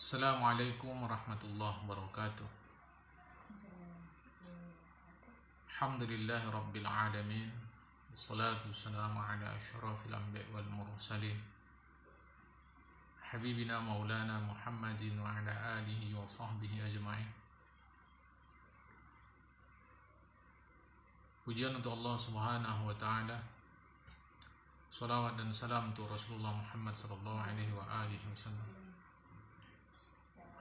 Assalamualaikum warahmatullahi wabarakatuh. Alhamdulillahi rabbil alamin. Wassalatu wassalamu ala asyrafil anbiya wal mursalin habibina maulana Muhammadin wa ala alihi wa sahbihi ajma'in. Pujian untuk Allah Subhanahu wa taala. Salawat dan salam untuk Rasulullah Muhammad sallallahu alaihi wa alihi wasallam.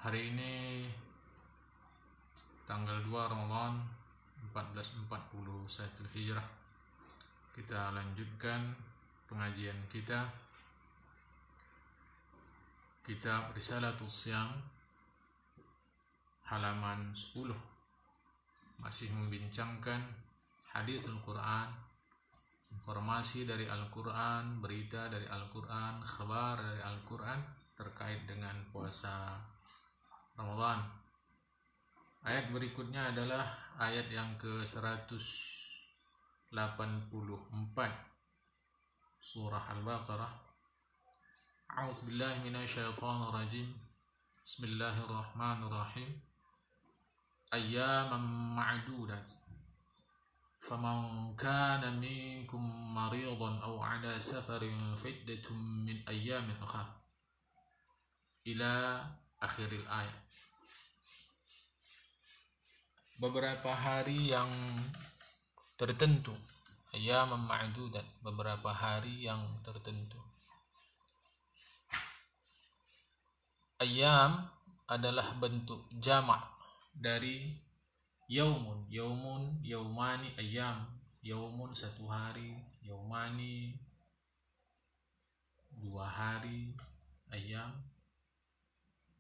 Hari ini tanggal 2 Ramadan 1441 Hijrah, kita lanjutkan pengajian kita Kitab Risalatus Syam halaman 10, masih membincangkan haditsul Quran, informasi dari Al-Quran, berita dari Al-Quran, khabar dari Al-Quran terkait dengan puasa Ramadan. Ayat berikutnya adalah ayat yang ke-184 surah Al-Baqarah. A'udzubillahi minasyaitonir rajim. Bismillahirrahmanirrahim. Ayyaman ma'dudat. Faman kana minkum maridan aw 'ala safarin fa'iddatun min ayyamin ukhra. Ila akhiril ayat. Beberapa hari yang tertentu, ayyaman ma'dudat, beberapa hari yang tertentu. Ayyam adalah bentuk jamak dari yaumun, yaumani, ayyam. Yaumun satu hari, yaumani dua hari, ayyam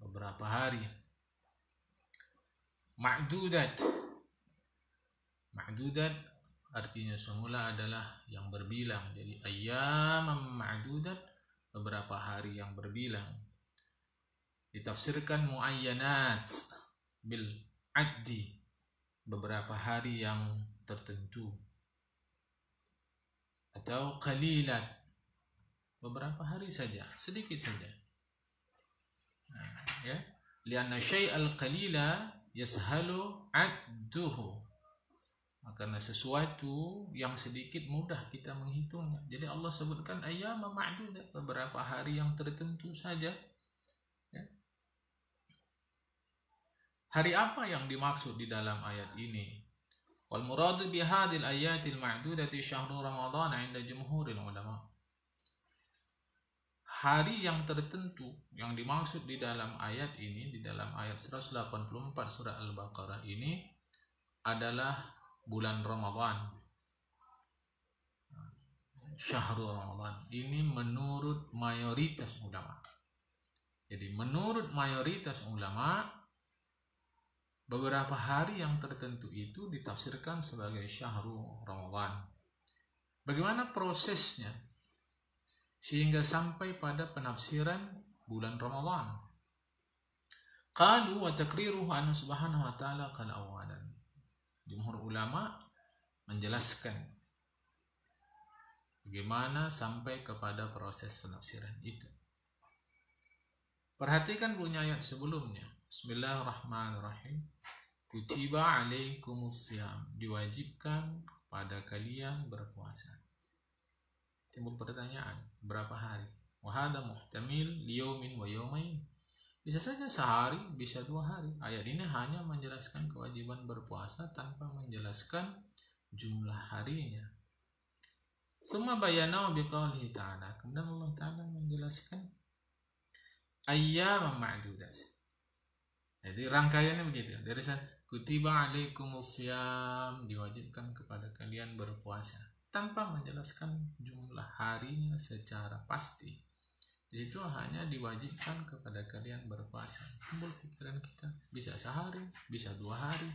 beberapa hari. Ma'dudat artinya semula adalah yang berbilang. Jadi ayyaman ma'dudat, beberapa hari yang berbilang. Ditafsirkan muayyanat bil addi, beberapa hari yang tertentu, atau qalilat, beberapa hari saja, sedikit saja. Ya, lianna syai'al qalila yashalu adduhu, karena sesuatu yang sedikit mudah kita menghitungnya. Jadi Allah sebutkan ayyama ma'dudat, beberapa hari yang tertentu saja. Ya. Hari apa yang dimaksud di dalam ayat ini? Wal muradu bihadil ayatil ma'dudati syahrul ramadhan 'inda jumhuril ulama. Hari yang tertentu yang dimaksud di dalam ayat ini, di dalam ayat 184 surah Al-Baqarah ini adalah bulan Ramadan. Syahrul Ramadan ini menurut mayoritas ulama. Jadi menurut mayoritas ulama, beberapa hari yang tertentu itu ditafsirkan sebagai syahrul Ramadan. Bagaimana prosesnya sehingga sampai pada penafsiran bulan Ramadan? Qalu wa takriruhu an subhanahu wa ta'ala qala awalan. Jumhur ulama menjelaskan bagaimana sampai kepada proses penafsiran itu. Perhatikan bunyi ayat sebelumnya. Bismillahirrahmanirrahim. Kutiba alaikumussyam, diwajibkan pada kalian berpuasa. Timbul pertanyaan, berapa hari? Wahada muhtamil liyaumin wa yaumain. Bisa saja sehari, bisa 2 hari. Ayat ini hanya menjelaskan kewajiban berpuasa tanpa menjelaskan jumlah harinya. Summa bayanahu biqaulihi ta'ala. Kemudian Allah Ta'ala menjelaskan ayyaman ma'dudat. Jadi rangkaiannya begitu. Dari sana kutiba alaikumussyam, diwajibkan kepada kalian berpuasa, tanpa menjelaskan jumlah harinya secara pasti. Di situ hanya diwajibkan kepada kalian berpuasa. Timbul pikiran kita, bisa sehari, bisa 2 hari.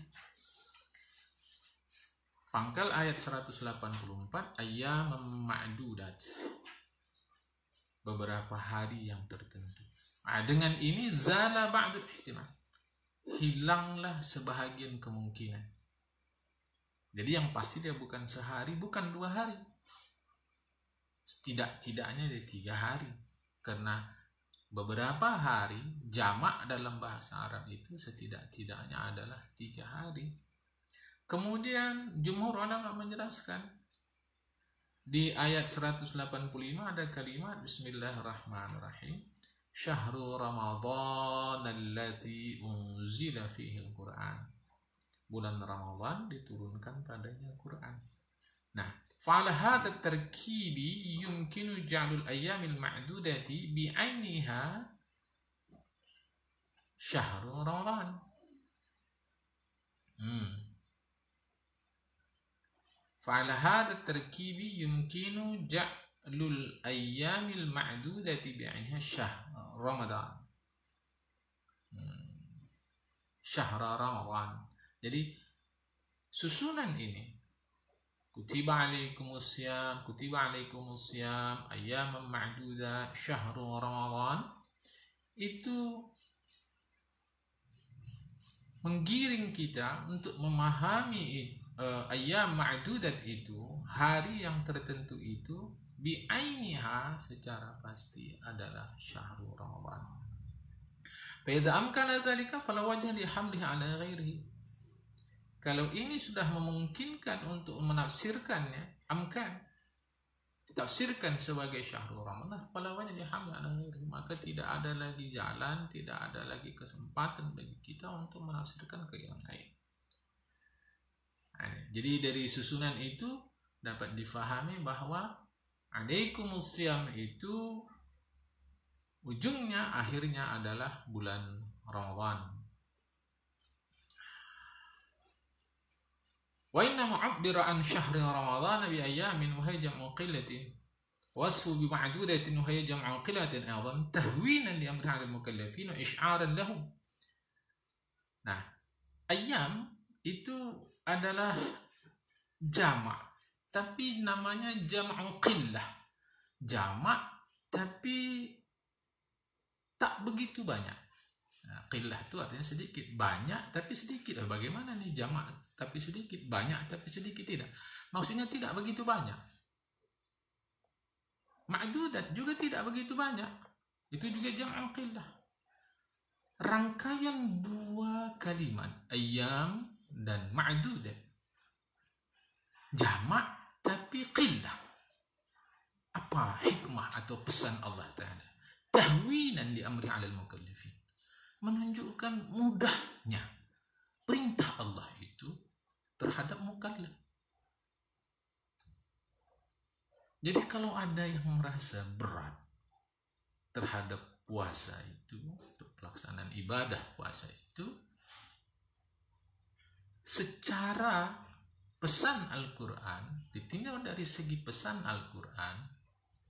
Pangkal ayat 184, ayyaman ma'dudat, beberapa hari yang tertentu. Dengan ini zala ba'dul ihtimal, hilanglah sebahagian kemungkinan. Jadi yang pasti dia bukan sehari, bukan 2 hari. Setidak-tidaknya dia 3 hari. Karena beberapa hari, jamak dalam bahasa Arab itu setidak-tidaknya adalah 3 hari. Kemudian jumhur ulama menjelaskan di ayat 185 ada kalimat Bismillahirrahmanirrahim. Syahrul Ramadan allazi unzila fihi al-Qur'an. Bulan Ramadan diturunkan padanya Quran. Nah, fa'ala hadha at-tarkibi yumkinu ja'lul ayyamil ma'dudati bi'ainiha syahrul Ramadan. Fa'ala hadha at-tarkibi yumkinu ja'lul ayyamil ma'dudati bi'ainiha syahrul Ramadan. Syahrul Ramadan. Jadi susunan ini kutiba alaikumusiyam, ayyaman ma'duda, syahrul Ramadan, itu menggiring kita untuk memahami ayyam ma'dudat itu, hari yang tertentu itu, bi'ainiha secara pasti adalah syahrul Ramadan. Fa idza amkana dzalika fala wajha li hamlihi ala ghairihi. Kalau ini sudah memungkinkan untuk menafsirkannya, amkan, ditafsirkan sebagai syahrul Ramadan, fala wajha li hamlihi ala ghairihi, maka tidak ada lagi jalan, tidak ada lagi kesempatan bagi kita untuk menafsirkan ke yang lain. Nah, jadi dari susunan itu dapat difahami bahwa alaikumusiyam itu ujungnya, akhirnya adalah bulan Ramadan. Wa inna mu'abbira an syahri Ramadan bi ayyamin wa hiya jam'u qillatin wasfu bi ma'dudatin wa hiya jam'u qillatin aidan tahwinan li amri 'ala al-mukallafin wa ish'aran lahum. Nah, ayyam itu adalah jamak, tapi namanya jam'u qillah. Jamak tapi tak begitu banyak. Nah, qillah itu artinya sedikit, banyak tapi sedikit. Bagaimana nih jamak tapi sedikit, banyak tapi sedikit? Tidak, maksudnya tidak begitu banyak. Ma'dudat juga tidak begitu banyak, itu juga jam'u qillah. Rangkaian dua kalimat ayyam dan ma'dudat, jamak tapi qillah. Apa hikmah atau pesan Allah Ta'ala? Tahwinan li amri 'alal mukallafin, menunjukkan mudahnya perintah Allah itu terhadap mukallaf. Jadi kalau ada yang merasa berat terhadap puasa itu, untuk pelaksanaan ibadah puasa itu, secara pesan Al-Quran, ditinjau dari segi pesan Al-Quran,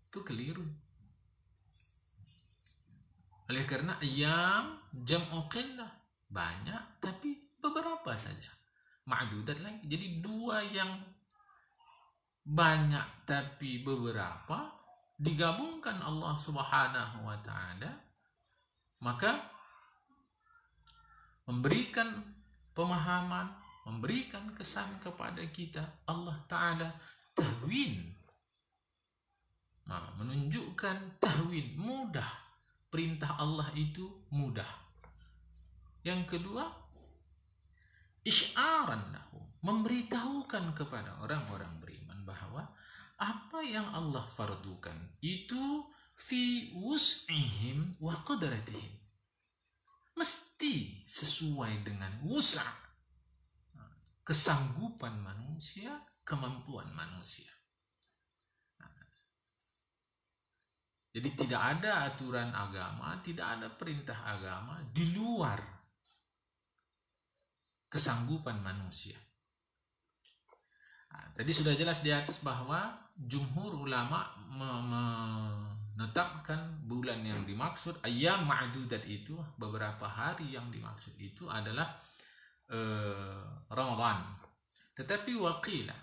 itu keliru. Oleh karena ayyam jam'u qillah, banyak tapi beberapa saja. Ma'dudat lagi, jadi dua yang banyak tapi beberapa digabungkan Allah Subhanahu wa Ta'ala, maka memberikan pemahaman, memberikan kesan kepada kita Allah Ta'ala tahwin, menunjukkan tahwin, mudah. Perintah Allah itu mudah. Yang kedua, isy'aran lahum, memberitahukan kepada orang-orang beriman bahwa apa yang Allah fardukan itu fi wus'ihim wa qudratihim, mesti sesuai dengan wus'a, kesanggupan manusia, kemampuan manusia. Jadi tidak ada aturan agama, tidak ada perintah agama di luar kesanggupan manusia. Nah, tadi sudah jelas di atas bahwa jumhur ulama menetapkan bulan yang dimaksud ayyam ma'dudat itu, beberapa hari yang dimaksud itu adalah Ramadan. Tetapi waqila,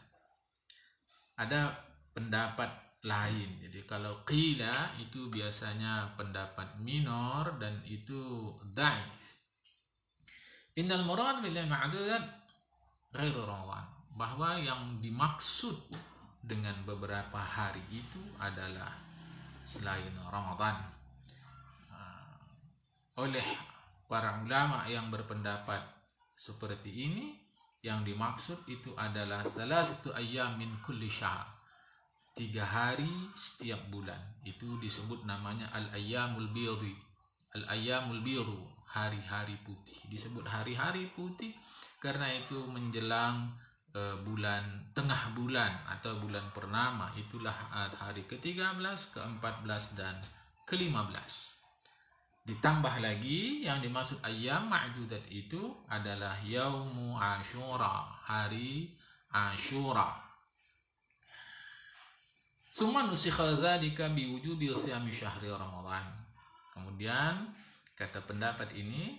ada pendapat lain. Jadi kalau qila itu biasanya pendapat minor dan itu dhaif. Innal murad bil ma'dudat ghairu Ramadan, bahwa yang dimaksud dengan beberapa hari itu adalah selain Ramadan. oleh para ulama yang berpendapat seperti ini, yang dimaksud itu adalah salah satu ayam min kulli syahr, 3 hari setiap bulan. Itu disebut namanya al-ayyamul bidhi, al-ayyamul bidhu, hari-hari putih. Disebut hari-hari putih karena itu menjelang bulan tengah bulan atau bulan purnama, itulah hari ke-13, ke-14 dan ke-15. Ditambah lagi yang dimaksud ayyam ma'dudat itu adalah yaumu Asyura, hari Asyura. Summa nusikha dzalika biwujubi siyami syahri Ramadan. Kemudian kata pendapat ini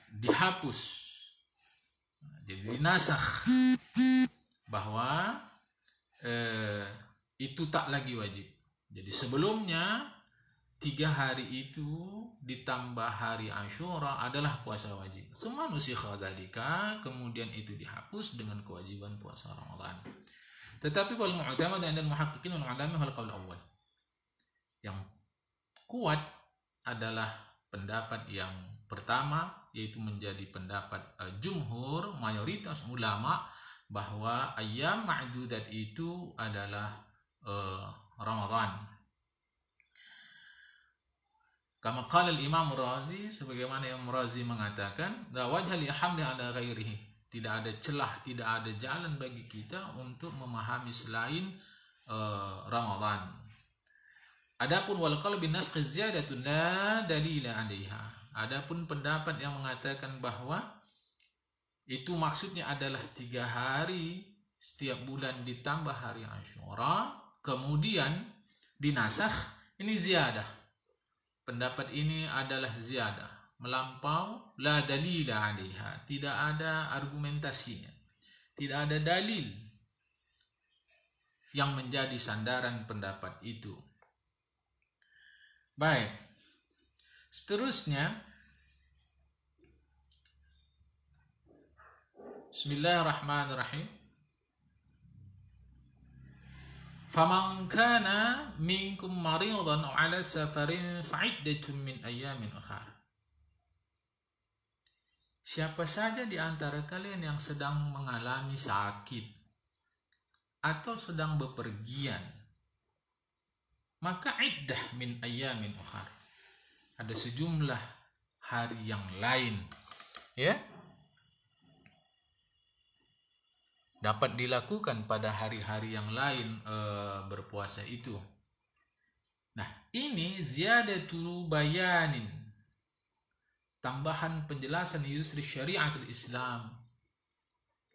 dihapus, jadi dinasakh, bahwa itu tak lagi wajib. Jadi sebelumnya 3 hari itu ditambah hari Asyura adalah puasa wajib. Summa nusikha dzalika, kemudian itu dihapus dengan kewajiban puasa Ramadan. Tetapi wal mu'tamad 'inda al-muhaqqiqin wal 'ulama wal qaul awwal, yang kuat adalah pendapat yang pertama, yaitu menjadi pendapat jumhur, mayoritas ulama, bahwa ayyam ma'dudat itu adalah Ramadan. Kama qala al-Imam Razi, sebagaimana Imam Razi mengatakan, la wajha li hamli ala ghairihi, tidak ada celah, tidak ada jalan bagi kita untuk memahami selain Ramadan. Adapun wal qaul bin nasakh ziyadatun la dalila 'alaiha, adapun pendapat yang mengatakan bahwa itu maksudnya adalah 3 hari setiap bulan ditambah hari Asyura kemudian dinasakh, ini ziyadah. Pendapat ini adalah ziyadah, melampau, la dalila 'alaiha, tidak ada argumentasinya, tidak ada dalil yang menjadi sandaran pendapat itu. Baik, seterusnya, Bismillahirrahmanirrahim. Faman kana minkum maridan aw ala safarin fa'iddatun min ayyamin ukhar. Siapa saja di antara kalian yang sedang mengalami sakit atau sedang bepergian, maka iddah min ayyamin ukhar, ada sejumlah hari yang lain, ya, dapat dilakukan pada hari-hari yang lain berpuasa itu. Nah, ini ziyadatu bayanin, tambahan penjelasan yusri syariatul Islam,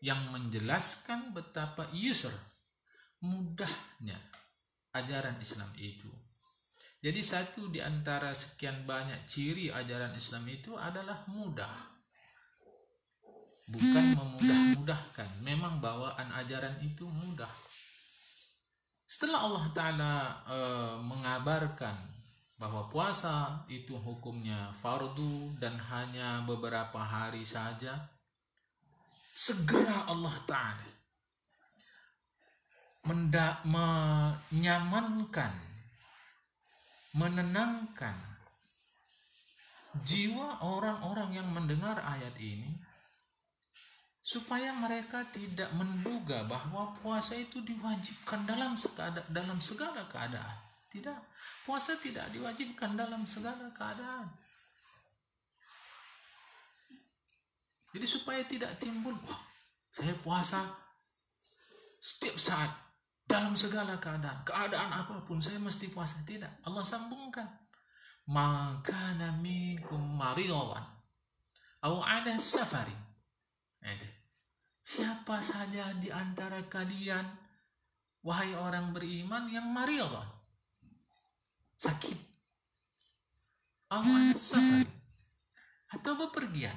yang menjelaskan betapa yusr, mudahnya ajaran Islam itu. Jadi satu di antara sekian banyak ciri ajaran Islam itu adalah mudah, bukan memudah-mudahkan. Memang bawaan ajaran itu mudah. Setelah Allah Ta'ala mengabarkan bahwa puasa itu hukumnya fardu dan hanya beberapa hari saja, segera Allah Ta'ala menyamankan, menenangkan jiwa orang-orang yang mendengar ayat ini, supaya mereka tidak menduga bahwa puasa itu diwajibkan dalam segala keadaan. Tidak, puasa tidak diwajibkan dalam segala keadaan. Jadi supaya tidak timbul, wah, saya puasa setiap saat, dalam segala keadaan apapun saya mesti puasa. Tidak, Allah sambungkan, maka minkum maridan aw ala safarin. Siapa saja di antara kalian, wahai orang beriman, yang maridan, sakit, aw ala safarin, atau bepergian,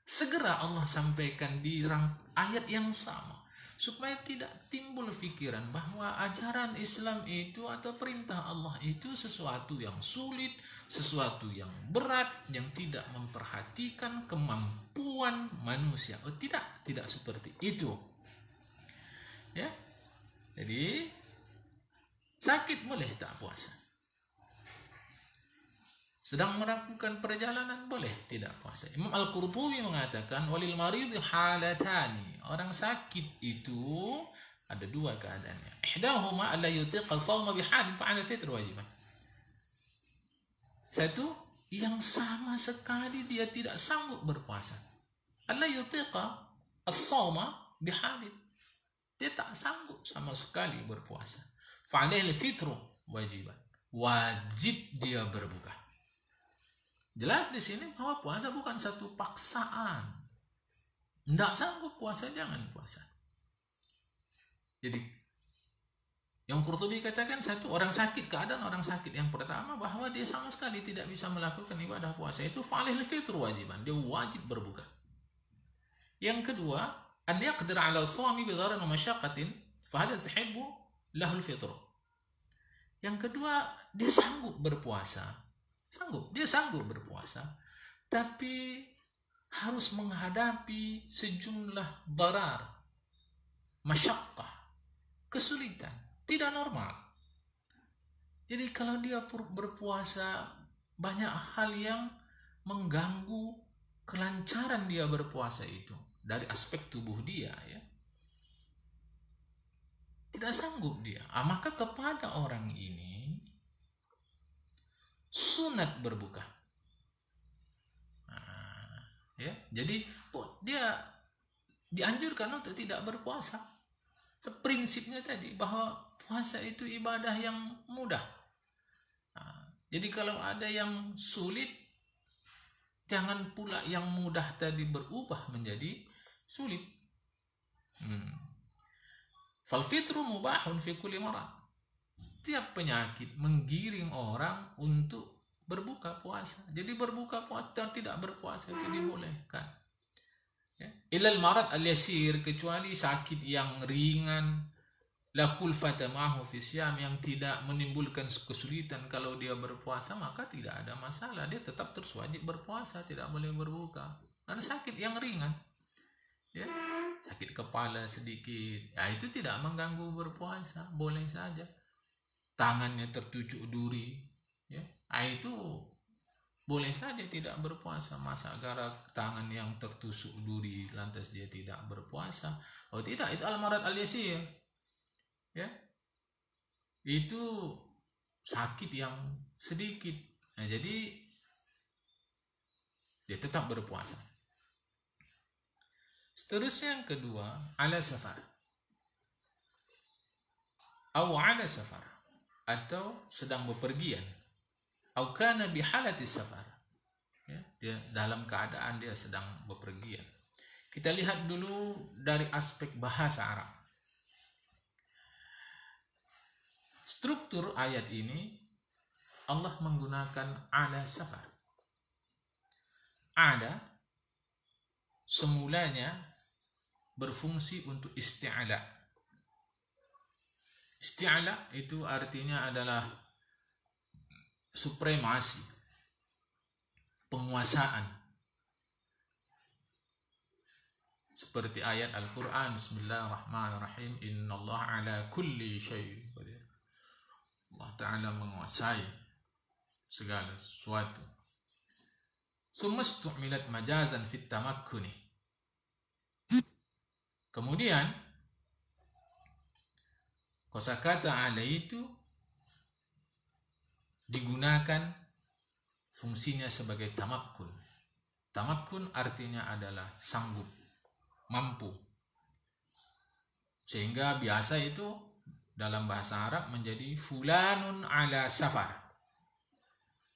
segera Allah sampaikan di ayat yang sama, supaya tidak timbul pikiran bahwa ajaran Islam itu atau perintah Allah itu sesuatu yang sulit, sesuatu yang berat, yang tidak memperhatikan kemampuan manusia. Oh, tidak seperti itu. Ya. Jadi sakit boleh tak puasa. Sedang melakukan perjalanan boleh tidak puasa. Imam Al-Qurtubi mengatakan walil marid halatani. Orang sakit itu ada dua keadaannya. Ihdahuma alla yutiqa shauma bihalin fa'ala fitr wajiban. Satu, yang sama sekali dia tidak sanggup berpuasa. Alla yutiqa as-shauma bihalin. Dia tak sanggup sama sekali berpuasa. Fa'ala fitr wajiban. Wajib dia berbuka. Jelas di sini bahwa puasa bukan satu paksaan. Tidak sanggup puasa, jangan puasa. Jadi yang Qurtubi katakan satu, orang sakit, keadaan orang sakit yang pertama bahwa dia sama sekali tidak bisa melakukan ibadah puasa, itu fa'alihil fitr wajiban, dia wajib berbuka. Yang kedua, an yaqdir 'ala shawmi bi dharar wa masyaqqatin fa hadha yastahibbu lahu al-fitr. Yang kedua, dia sanggup berpuasa. Dia sanggup berpuasa, tapi harus menghadapi sejumlah darar, masyaqqah, kesulitan, tidak normal. Jadi kalau dia berpuasa, banyak hal yang mengganggu kelancaran dia berpuasa itu dari aspek tubuh dia, ya. Tidak sanggup dia. Maka kepada orang ini sunat berbuka. Ya, jadi dia dianjurkan untuk tidak berpuasa. Prinsipnya tadi bahwa puasa itu ibadah yang mudah. Jadi kalau ada yang sulit, jangan pula yang mudah tadi berubah menjadi sulit. Fal fitru mubahun fi kulli marad. Setiap penyakit menggiring orang untuk berbuka puasa. Jadi berbuka puasa dan tidak berpuasa itu dibolehkan. Ya. Ilal marad al-yasir, kecuali sakit yang ringan, la kulfata ma'hu fi syam, yang tidak menimbulkan kesulitan kalau dia berpuasa, maka tidak ada masalah. Dia tetap terus wajib berpuasa, tidak boleh berbuka. Karena sakit yang ringan. Ya. Sakit kepala sedikit, ya itu tidak mengganggu berpuasa, boleh saja. Tangannya tertusuk duri, ya, itu boleh saja tidak berpuasa. Masa gara tangan yang tertusuk duri lantas dia tidak berpuasa? Oh tidak, itu al-marad al-yasir, ya, itu sakit yang sedikit. Nah, jadi dia tetap berpuasa. Seterusnya yang kedua, ala safar atau sedang bepergian, atau kana bihalati safar, ya, dia dalam keadaan dia sedang bepergian. Kita lihat dulu dari aspek bahasa Arab. Struktur ayat ini Allah menggunakan ala safar. Ada semulanya berfungsi untuk isti'ala. Isti'ala itu artinya adalah supremasi, penguasaan. Seperti ayat Al-Quran, Bismillahirrahmanirrahim, Innallaha ala kulli syai'in qadir. Allah Ta'ala menguasai segala sesuatu. Sumastu'milat majazan fit tamakkuni. Kemudian kosakata ala itu digunakan fungsinya sebagai tamakkun. Tamakkun artinya adalah sanggup, mampu. Sehingga biasa itu dalam bahasa Arab menjadi fulanun ala safar.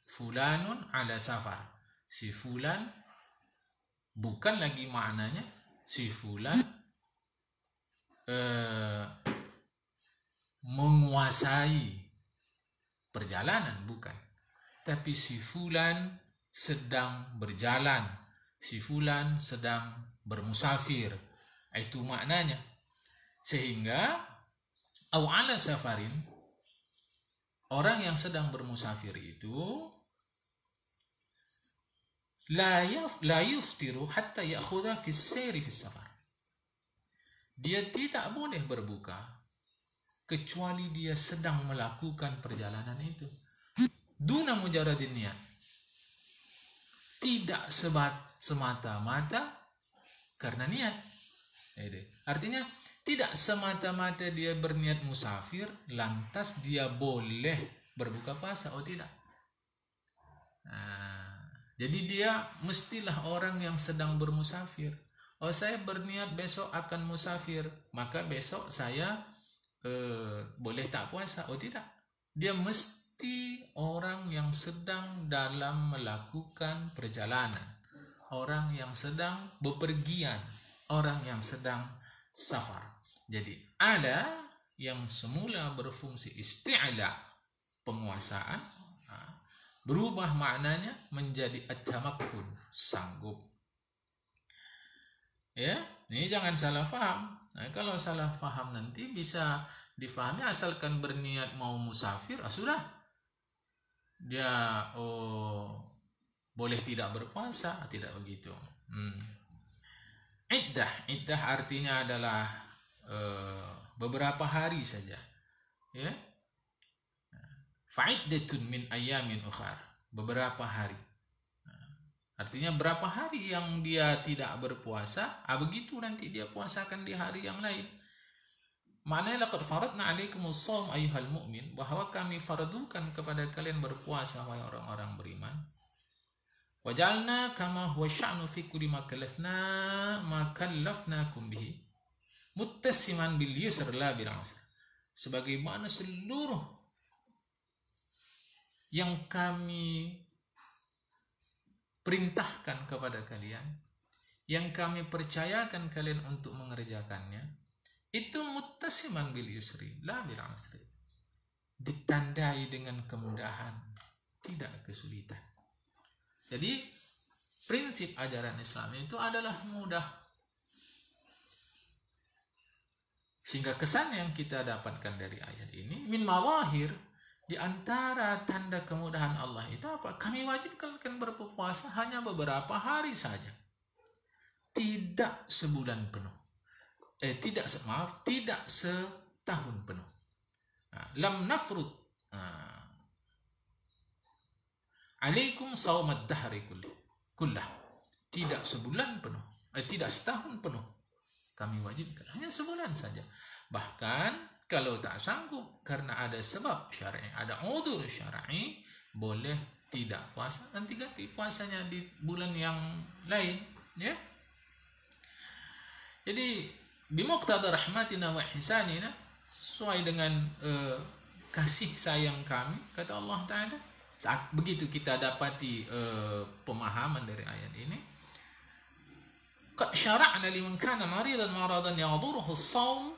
Fulanun ala safar. Si fulan, bukan lagi maknanya si fulan menguasai perjalanan, bukan, tapi si fulan sedang berjalan, si fulan sedang bermusafir, itu maknanya. Sehingga au ala safarin, orang yang sedang bermusafir itu la yuftiru hatta ya'khudha fi sayri fi safar. Dia tidak boleh berbuka kecuali dia sedang melakukan perjalanan itu. Duna mujaradin niat. tidak semata-mata karena niat. Artinya tidak semata-mata dia berniat musafir lantas dia boleh berbuka puasa. Oh tidak. Jadi dia mestilah orang yang sedang bermusafir. Oh saya berniat besok akan musafir, maka besok saya boleh tak puasa. Oh tidak. Dia mesti orang yang sedang dalam melakukan perjalanan, orang yang sedang bepergian, orang yang sedang safar. Jadi ada yang semula berfungsi isti'la, penguasaan, berubah maknanya menjadi at-tamakkun, sanggup. Ya, ini jangan salah paham. Nah, kalau salah paham nanti bisa difahami asalkan berniat mau musafir, sudah. Dia boleh tidak berpuasa, tidak begitu. Iddah artinya adalah beberapa hari saja. Ya. Fa'iddatun min ayyamin ukhar, beberapa hari. Artinya berapa hari yang dia tidak berpuasa, begitu nanti dia puasakan di hari yang lain. Maknanya laqad faradna 'alaikumus shaum ayyuhal mu'min, bahwa kami fardukan kepada kalian berpuasa wahai orang-orang beriman. Waj'alna kama huwa sya'nu fi kulli ma kallafnakum bihi muttasiman bil yusr la bil 'usr. Sebagaimana seluruh yang kami perintahkan kepada kalian, yang kami percayakan kalian untuk mengerjakannya, itu muttasiman bil yusri la bil usri, ditandai dengan kemudahan, tidak kesulitan. Jadi prinsip ajaran Islam itu adalah mudah, sehingga kesan yang kita dapatkan dari ayat ini min mawahir, di antara tanda kemudahan Allah itu apa? Kami wajibkan berpuasa hanya beberapa hari saja, tidak sebulan penuh, tidak setahun penuh. Lam nafrud alaikum saumad dahri kullah, tidak sebulan penuh, tidak setahun penuh kami wajibkan, hanya sebulan saja. Bahkan kalau tak sanggup karena ada sebab syar'i, ada udzur syar'i, boleh tidak puasa, nanti ganti puasanya di bulan yang lain, ya. Jadi bimuqtada rahmatina wa ihsanina, sesuai dengan kasih sayang kami, kata Allah Ta'ala. Saat begitu kita dapati pemahaman dari ayat ini, qad syara'na liman kana maridan maradan ya'dhuruhu as-shaum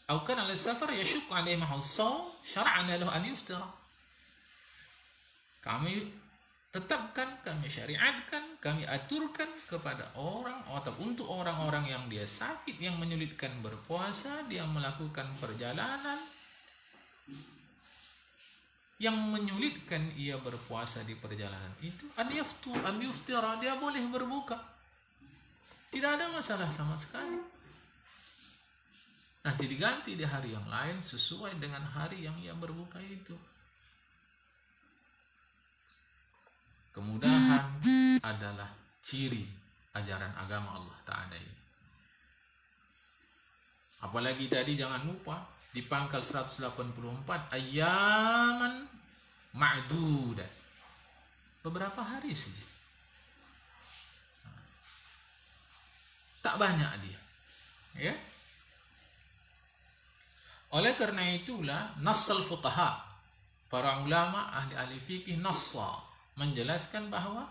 atau kana ala safar yashq alaihi as-shaum syara'na lahu an yuftira. Kami tetapkan, kami syariatkan, kami aturkan kepada orang atau untuk orang-orang yang dia sakit, yang menyulitkan berpuasa, dia melakukan perjalanan yang menyulitkan ia berpuasa di perjalanan itu, an yuftira, dia boleh berbuka, tidak ada masalah sama sekali. Nanti diganti di hari yang lain sesuai dengan hari yang ia berbuka itu. Kemudahan adalah ciri ajaran agama Allah Ta'ala ini. Apalagi tadi jangan lupa di pangkal 184, ayyaman ma'dudat, beberapa hari saja, tak banyak dia, ya. Oleh karena itulah nassal fuqaha, para ulama ahli fikih nassa menjelaskan bahwa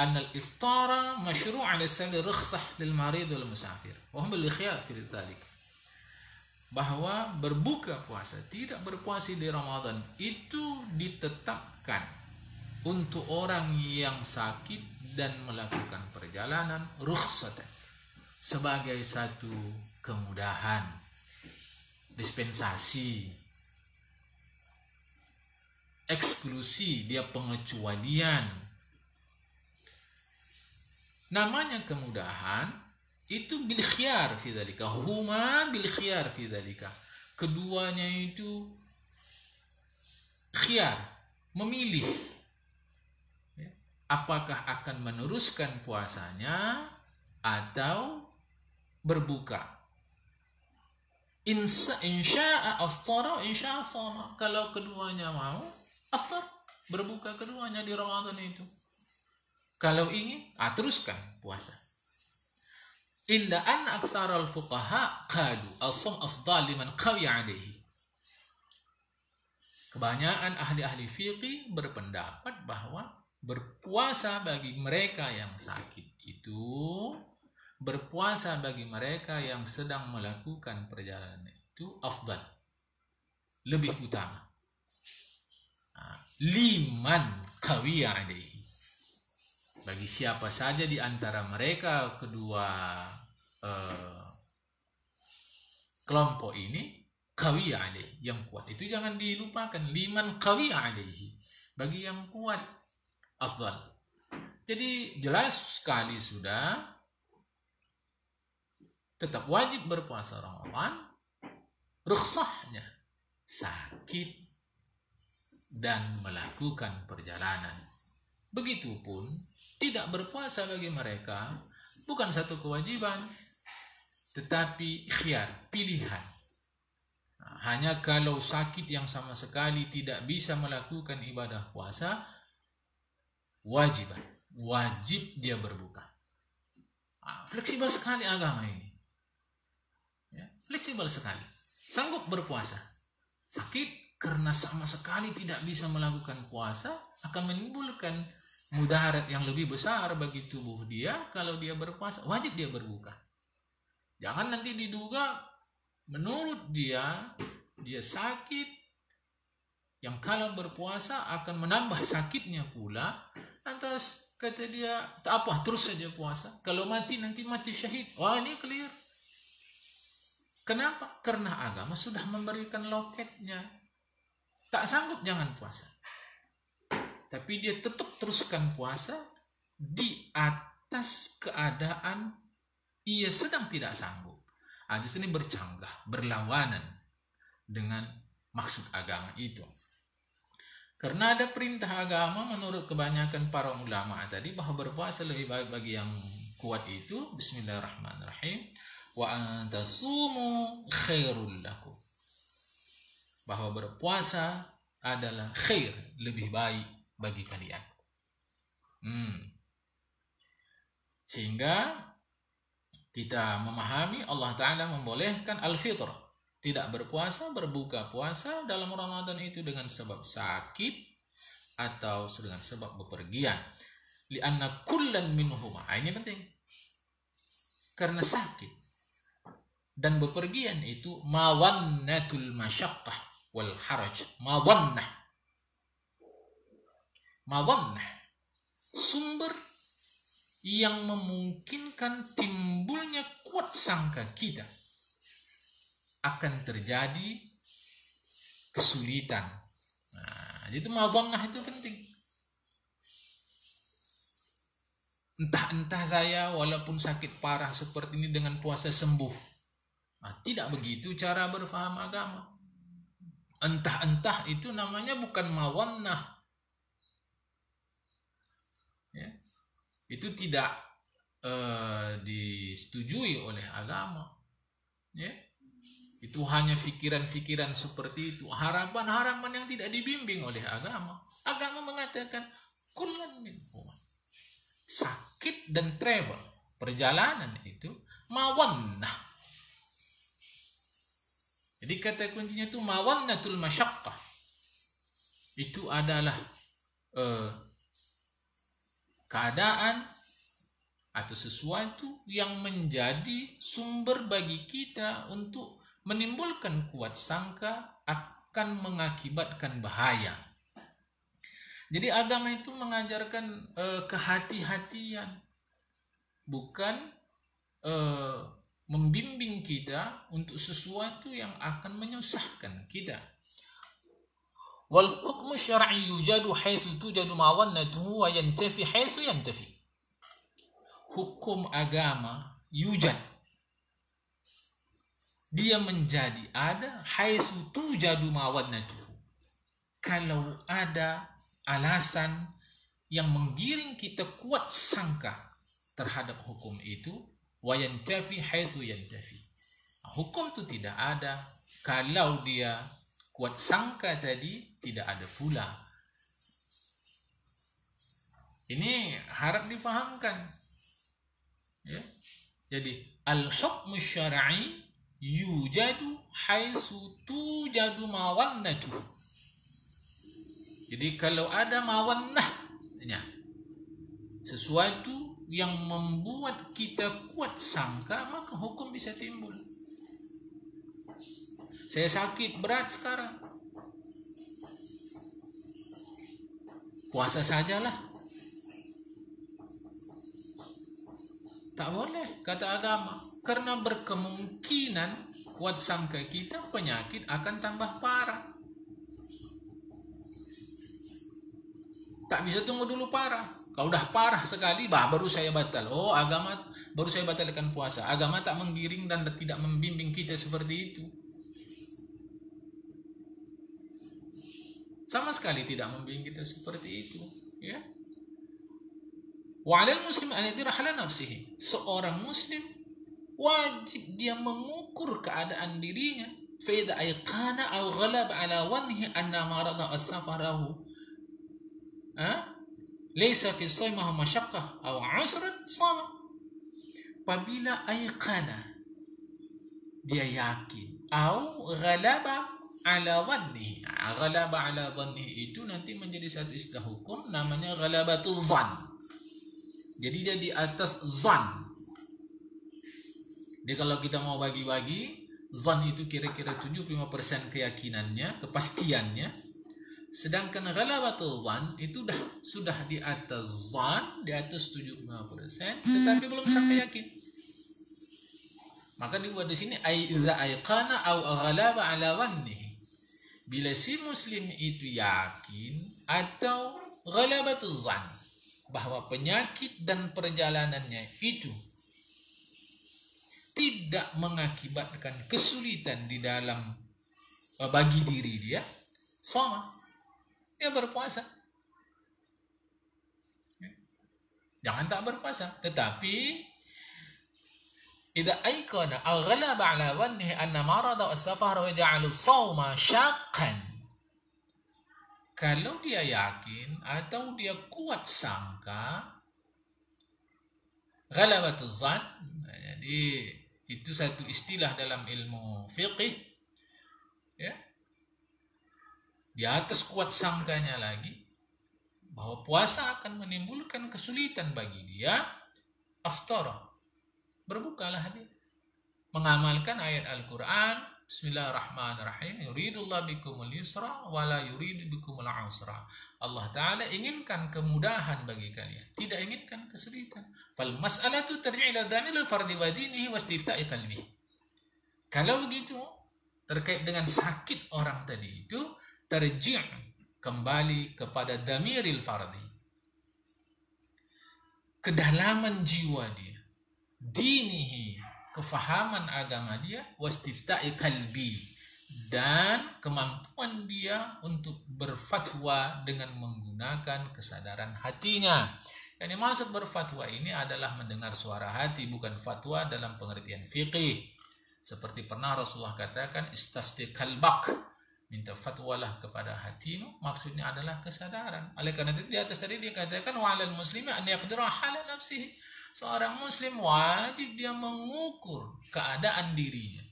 annal istara masyru' ala sabil rukhsah lil marid wal musafir wa hum bil khiyar fi dzalik, bahwa berbuka puasa, tidak berpuasa di Ramadan itu ditetapkan untuk orang yang sakit dan melakukan perjalanan, rukhsatan, sebagai satu kemudahan, dispensasi, eksklusi, dia pengecualian. Namanya kemudahan itu bil khiyar fi dzalika, huma bil khiyar fi dzalika, keduanya itu khiyar, memilih, ya. apakah akan meneruskan puasanya atau berbuka. Insya'a aftara, insya'a shoma. Kalau keduanya mau, aftar, berbuka keduanya di Ramadan itu. Kalau ingin, teruskan puasa. Illa an aktsaral fuqaha qalu as-shaum afdal liman qawiya alaihi. Kebanyakan ahli-ahli fikih berpendapat bahwa berpuasa bagi mereka yang sakit itu, berpuasa bagi mereka yang sedang melakukan perjalanan itu afdal, lebih utama. Liman qawiya alaihi. Bagi siapa saja di antara mereka kedua kelompok ini, qawiya alaihi, yang kuat. Itu jangan dilupakan, liman qawiya alaihi, bagi yang kuat afdal. Jadi jelas sekali sudah, tetap wajib berpuasa Ramadan, rukhsahnya sakit dan melakukan perjalanan. Begitupun tidak berpuasa bagi mereka bukan satu kewajiban, tetapi ikhtiar, pilihan. Hanya kalau sakit yang sama sekali tidak bisa melakukan ibadah puasa, wajib dia berbuka. Fleksibel sekali agama ini, ya, fleksibel sekali. Sanggup berpuasa, sakit karena sama sekali tidak bisa melakukan puasa akan menimbulkan mudarat yang lebih besar bagi tubuh dia. Kalau dia berpuasa, wajib dia berbuka. Jangan nanti diduga menurut dia sakit yang kalau berpuasa akan menambah sakitnya pula, lantas kata dia tak apa, terus saja puasa, kalau mati nanti mati syahid. Wah, ini clear. Kenapa? Karena agama sudah memberikan loketnya. Tak sanggup jangan puasa, tapi dia tetap teruskan puasa di atas keadaan ia sedang tidak sanggup. Justru ini bercanggah, berlawanan dengan maksud agama itu. Karena ada perintah agama menurut kebanyakan para ulama tadi bahwa berpuasa lebih baik bagi yang kuat itu. Bismillahirrahmanirrahim. Wa antasumu khairul lakum. Bahwa berpuasa adalah khair, lebih baik bagi kalian. Sehingga kita memahami Allah Ta'ala membolehkan al-fitr, tidak berpuasa, berbuka puasa dalam Ramadan itu dengan sebab sakit atau dengan sebab bepergian. Lianna kullan minhuma, ini penting. Karena sakit dan bepergian itu mawannatul masyaqqah wal haraj. Mawannah, sumber yang memungkinkan timbulnya kuat sangka kita akan terjadi kesulitan. Jadi mawannah itu penting. Entah saya walaupun sakit parah seperti ini dengan puasa sembuh. Tidak begitu cara berfaham agama. Entah itu namanya bukan mawannah. Ya. Itu tidak disetujui oleh agama. Ya. Itu hanya pikiran-pikiran seperti itu, harapan-harapan yang tidak dibimbing oleh agama. Agama mengatakan kullan minhum, sakit dan travel, perjalanan itu mawannah. Jadi kata kuncinya itu mawannatul masyaqqah. Itu adalah keadaan atau sesuatu yang menjadi sumber bagi kita untuk menimbulkan kuat sangka akan mengakibatkan bahaya. Jadi agama itu mengajarkan kehati-hatian, bukan membimbing kita untuk sesuatu yang akan menyusahkan kita. Wal hukmu syar'i yujadu haitsu tujadu mawannatuhu wa yantafi haitsu yantafi. Hukum agama yujad, dia menjadi ada haitsu tujadu mawannatuhu, kalau ada alasan yang menggiring kita kuat sangka terhadap hukum itu, wa yantafi haitsu yantafi. Hukum itu tidak ada kalau dia kuat sangka tadi tidak ada pula. Ini harap difahamkan. Ya. Jadi al-hukmu syar'i yujadu haitsu tujadu mawannatu. Jadi kalau ada mawannahnya, sesuatu yang membuat kita kuat sangka, maka hukum bisa timbul. Saya sakit berat sekarang, puasa sajalah. Tak boleh, kata agama, karena berkemungkinan kuat sangka kita penyakit akan tambah parah. Tak bisa tunggu dulu parah. Kalau udah parah sekali, baru saya batal. Oh, agama baru saya batalkan puasa. Agama tak menggiring dan tidak membimbing kita seperti itu. Sama sekali tidak membimbing kita seperti itu. Ya. Wa 'alal muslim an yadira hala nafsihi. Seorang muslim wajib dia mengukur keadaan dirinya. Fa idza ayqana aw ghalaba 'ala dhannihi anna marada as-safarahu laysa fi shaymihi masyaqqah aw 'usran sama. Apabila ayqana dia yakin, aw ghalaba 'ala dhannihi. Ghalaba 'ala dhannihi itu nanti menjadi satu istilah hukum namanya ghalabatul dhann. Jadi dia di atas zan. Jadi kalau kita mau bagi-bagi, zan itu kira-kira 75% keyakinannya, kepastiannya. Sedangkan ghalabatul zan itu sudah di atas zan, di atas 75%, tetapi belum sampai yakin. Maka dibuat di sini idza ayqana aw ghalaba ala dhannihi. Bila si muslim itu yakin atau ghalabatul zan, bahwa penyakit dan perjalanannya itu tidak mengakibatkan kesulitan di dalam bagi diri dia, sama dia berpuasa. Jangan tak berpuasa, tetapi idza ayqana aw ghalaba ala dhannihi anna marada as-safar wa ja'ala as-sawma syaqqan. Kalau dia yakin atau dia kuat sangka, ghalabatuz zan, jadi itu satu istilah dalam ilmu fiqih, ya. Di atas kuat sangkanya lagi bahwa puasa akan menimbulkan kesulitan bagi dia, aftara, berbukalah dia, mengamalkan ayat Al-Quran. Bismillahirrahmanirrahim. Yuridullah bikumul yusra wa la yuridu bikumul usra. Allah Ta'ala inginkan kemudahan bagi kalian, tidak inginkan kesulitan. Fal mas'alatu tarji'u ila dhamil al-fardi wa dinihi wa istifta'i qalbihi. Kalau begitu, terkait dengan sakit orang tadi itu, terji' kembali kepada dhamiril fardi, kedalaman jiwa dia, dinihi, kefahaman agama dia, wastifta'i qalbi, dan kemampuan dia untuk berfatwa dengan menggunakan kesadaran hatinya. Yang dimaksud berfatwa ini adalah mendengar suara hati, bukan fatwa dalam pengertian fiqih. Seperti pernah Rasulullah katakan, istafti qalbak, minta fatwalah kepada hatimu, maksudnya adalah kesadaran. Oleh karena itu di atas tadi dia katakan wa 'alal muslimi an yaqdira hala nafsihi. Seorang muslim wajib dia mengukur keadaan dirinya.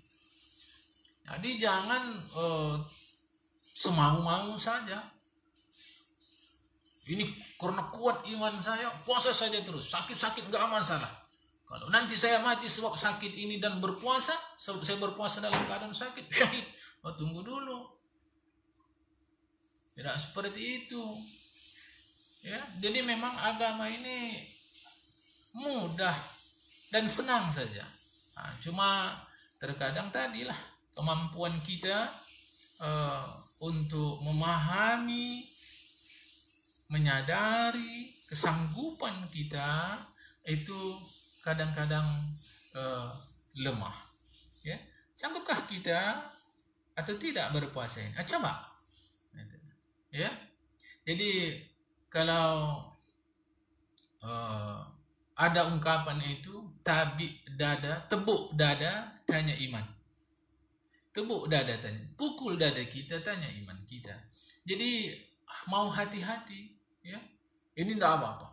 Jadi jangan semau-mau saja. Ini karena kuat iman saya, puasa saja terus. Sakit-sakit enggak masalah. Kalau nanti saya mati sebab sakit ini dan berpuasa, saya berpuasa dalam keadaan sakit, syahid. Oh, tunggu dulu. Tidak seperti itu. Ya, jadi memang agama ini mudah dan senang saja. Cuma terkadang tadilah kemampuan kita untuk memahami, menyadari kesanggupan kita itu kadang-kadang lemah. Ya, sanggupkah kita atau tidak berpuasa ini? Coba. Ya, jadi kalau ada ungkapan itu, tebuk dada tanya iman. Tebuk dada tanya, pukul dada kita tanya iman kita. Jadi mau hati-hati, ya. Ini tidak apa-apa.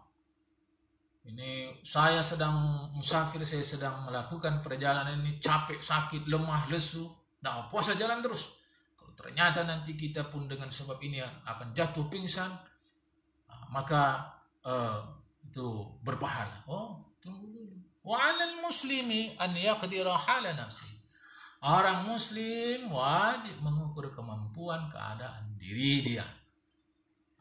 Ini saya sedang musafir, saya sedang melakukan perjalanan ini, capek, sakit, lemah, lesu, tidak puasa jalan terus. Kalau ternyata nanti kita pun dengan sebab ini akan jatuh pingsan, maka itu berpahala. Oh, tunggu dulu. Wa 'alal muslimi an yaqdira hala nafsi. Orang muslim wajib mengukur kemampuan keadaan diri dia.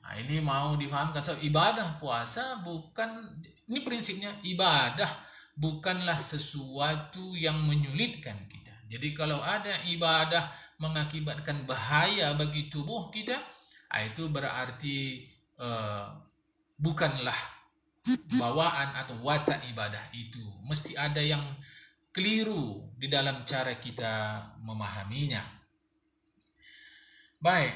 Nah, ini mau difahamkan. So, ibadah puasa bukan, ini prinsipnya, ibadah bukanlah sesuatu yang menyulitkan kita. Jadi kalau ada ibadah mengakibatkan bahaya bagi tubuh kita, itu berarti bukanlah bawaan atau watak ibadah itu. Mesti ada yang keliru di dalam cara kita memahaminya. Baik.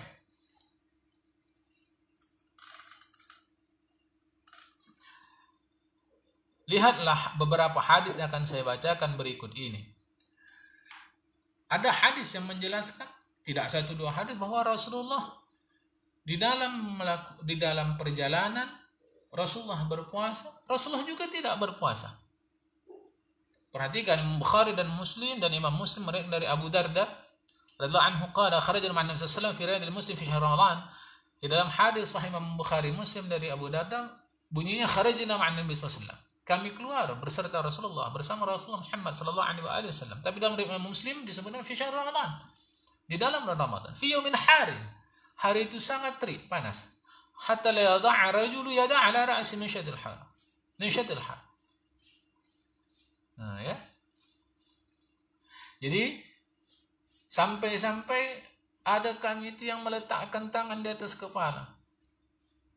Lihatlah beberapa hadis yang akan saya bacakan berikut ini. Ada hadis yang menjelaskan, tidak satu dua hadis, bahwa Rasulullah di dalam perjalanan Rasulullah berpuasa, Rasulullah juga tidak berpuasa. Perhatikan, Imam Bukhari dan Muslim, dan Imam Muslim meriwayatkan dari Abu Darda radhiyallahu anhu qala kharajna ma'an Nabi sallallahu alaihi wasallam fi riyadil muslim fi syahr Ramadan. Di dalam hadis sahih Imam Bukhari Muslim dari Abu Darda bunyinya kharajna ma'an Nabi sallallahu alaihi wasallam. Kami keluar beserta Rasulullah, bersama Rasulullah Muhammad sallallahu alaihi wasallam. Tapi dalam riwayat Imam Muslim disebutkan fi syahr Ramadan. Di dalam Ramadan. Fi yaumin harin. Hari itu sangat terik, panas. Hatta la yada'a rajulu yada' ala ra'si min syaddil har. Min syaddil har. Nah, ya. Jadi sampai-sampai ada kami itu yang meletakkan tangan di atas kepala,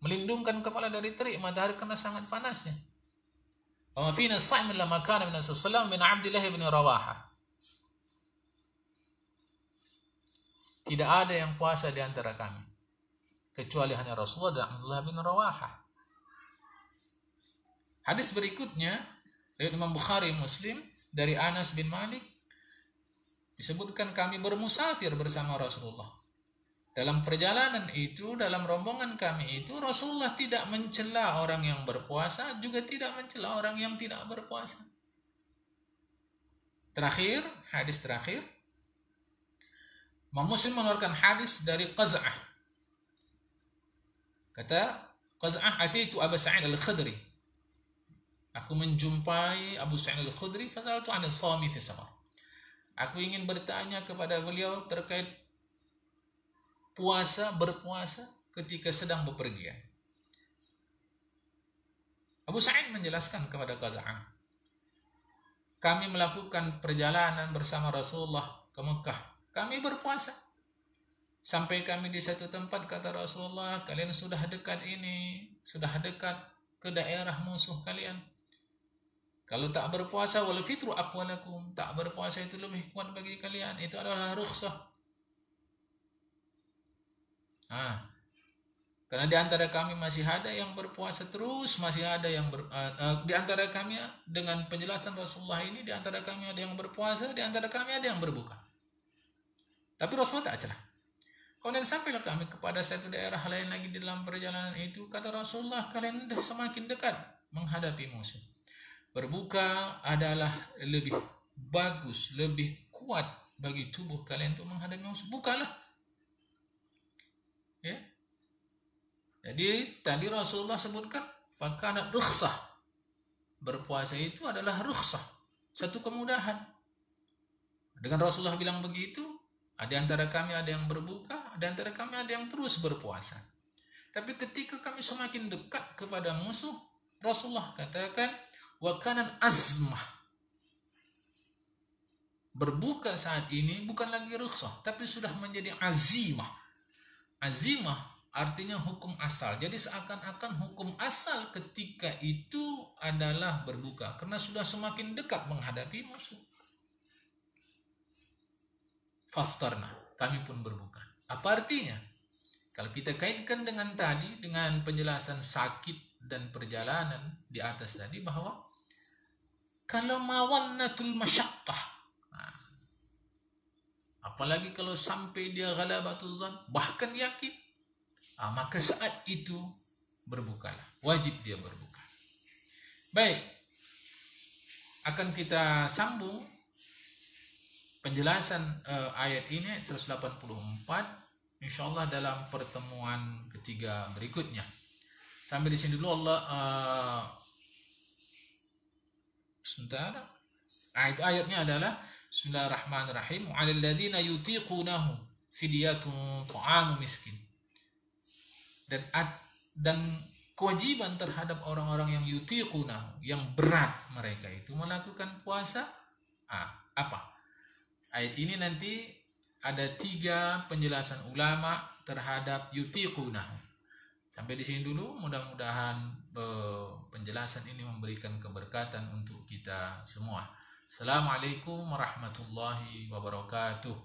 melindungkan kepala dari terik matahari karena sangat panasnya. Wa fina as-sa'im lama kana min sallallahu min Abdullah bin Rawaha. Tidak ada yang puasa di antara kami kecuali hanya Rasulullah dan Abdullah bin Rawaha. Hadis berikutnya dari Imam Bukhari Muslim dari Anas bin Malik disebutkan kami bermusafir bersama Rasulullah. Dalam perjalanan itu, dalam rombongan kami itu, Rasulullah tidak mencela orang yang berpuasa, juga tidak mencela orang yang tidak berpuasa. Terakhir, hadis terakhir, Imam Muslim mengeluarkan hadis dari Qaz'ah. Kata Qaz'ah, atitu Abu Sa'id al-Khudri. Aku menjumpai Abu Sa'id al-Khudri, fasaltu 'anil shawmi fi safar. Aku ingin bertanya kepada beliau terkait berpuasa ketika sedang bepergian. Abu Sa'id menjelaskan kepada Qaz'ah, kami melakukan perjalanan bersama Rasulullah ke Mekah. Kami berpuasa. Sampai kami di satu tempat, kata Rasulullah, kalian sudah dekat ke daerah musuh kalian. Kalau tak berpuasa, wal fitru aqwalakum, tak berpuasa itu lebih kuat bagi kalian. Itu adalah rukhsah. Karena di antara kami masih ada yang berpuasa terus, masih ada yang di antara kami, dengan penjelasan Rasulullah ini, di antara kami ada yang berpuasa, di antara kami ada yang berbuka. Tapi Rasulullah tak celah. Kemudian sampailah kami kepada satu daerah lain lagi di dalam perjalanan itu, kata Rasulullah, kalian sudah semakin dekat menghadapi musuh. Berbuka adalah lebih bagus, lebih kuat bagi tubuh kalian untuk menghadapi musuh. Bukalah. Ya. Jadi tadi Rasulullah sebutkan fakana rukhsah. Berpuasa itu adalah rukhsah, satu kemudahan. Dengan Rasulullah bilang begitu, di antara kami ada yang berbuka, di antara kami ada yang terus berpuasa. Tapi ketika kami semakin dekat kepada musuh, Rasulullah katakan wa kanan azmah. Berbuka saat ini bukan lagi rukhsah, tapi sudah menjadi azimah. Azimah artinya hukum asal. Jadi seakan-akan hukum asal ketika itu adalah berbuka, karena sudah semakin dekat menghadapi musuh. Faftarna, kami pun berbuka. Apa artinya? Kalau kita kaitkan dengan tadi, dengan penjelasan sakit dan perjalanan di atas tadi, bahwa kalau mawannatul masyaqqah, apalagi kalau sampai dia ghalabatul zan, bahkan yakin, maka saat itu berbukalah, wajib dia berbuka. Baik, akan kita sambung penjelasan ayat ini, ayat 184, insyaallah dalam pertemuan ketiga berikutnya. Sampai di sini dulu. Sebentar. Ayatnya adalah Bismillahirrahmanirrahim. 'Alal ladzina yutiqunahu fidyatun ta'amu miskin. Dan kewajiban terhadap orang-orang yang yutiqunahu, yang berat mereka itu melakukan puasa. Apa? Ayat ini nanti ada 3 penjelasan ulama terhadap yutiqunahu. Sampai di sini dulu, mudah-mudahan penjelasan ini memberikan keberkatan untuk kita semua. Assalamualaikum warahmatullahi wabarakatuh.